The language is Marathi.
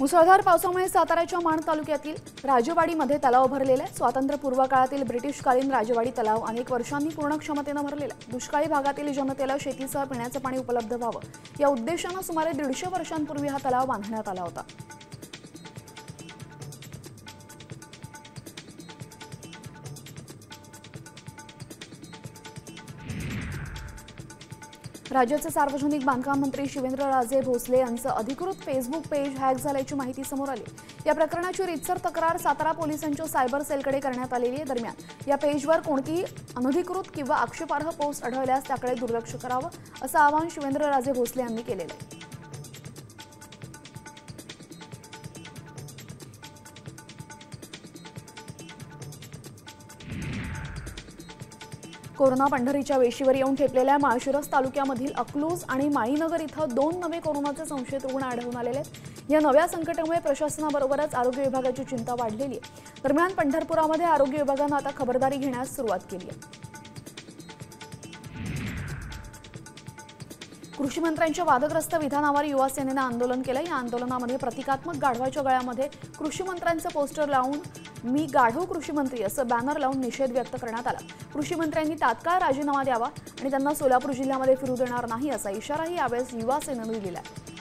मुसळधार पावसामुळे साताऱ्याच्या माण तालुक्यातील राजवाडीमध्ये तलाव भरलेला आहे। स्वातंत्र्यपूर्व काळातील ब्रिटिशकालीन राजवाडी तलाव अनेक वर्षांनी पूर्ण क्षमतेने भरलेला आहे। दुष्काळी भागातील जनतेला शेतीसह पिण्याचे पाणी उपलब्ध व्हावं या उद्देशाने सुमारे 150 वर्षांपूर्वी हा तलाव बांधण्यात आला होता। राज्याचे सार्वजनिक बांधकाम मंत्री शिवेंद्रराजे भोसले यांचं अधिकृत फेसबुक पेज हॅक झाल्याची माहिती समोर आली। या प्रकरणाची रीतसर तक्रार सातारा पोलिसांच्या सायबर सेलकडे करण्यात आलेली आहे। दरम्यान या पेजवर कोणतीही अनधिकृत किंवा आक्षेपार्ह पोस्ट आढळल्यास त्याकडे दुर्लक्ष करावं असं आवाहन शिवेंद्रराजे भोसले यांनी केलेलं आहे। कोरोना पंढरीच्या वेशीवर येऊन ठेपलेल्या माळशिरस तालुक्यामधील अकलूज आणि माळीनगर इथं 2 नवे कोरोनाचे संशयित रुग्ण आढळून आलेले आहेत। या नव्या संकटामुळे प्रशासनाबरोबरच आरोग्य विभागाची चिंता वाढलेली आहे। दरम्यान पंढरपुरामध्ये आरोग्य विभागाने आता खबरदारी घेण्यास सुरुवात केली आहे। कृषी मंत्र्यांच्या वादग्रस्त विधानावर युवा सेनेने आंदोलन केलं। या आंदोलनामध्ये प्रतिकात्मक गाढवाच्या गळ्यामध्ये कृषी मंत्र्यांचं पोस्टर लावून मी गाढव कृषी मंत्री असं बॅनर लावून निषेध व्यक्त करण्यात आला। कृषी मंत्र्यांनी तात्काळ राजीनामा द्यावा आणि त्यांना सोलापूर जिल्ह्यामध्ये फिरू देणार नाही असा इशाराही यावेळी युवा सेनेने दिला आहे।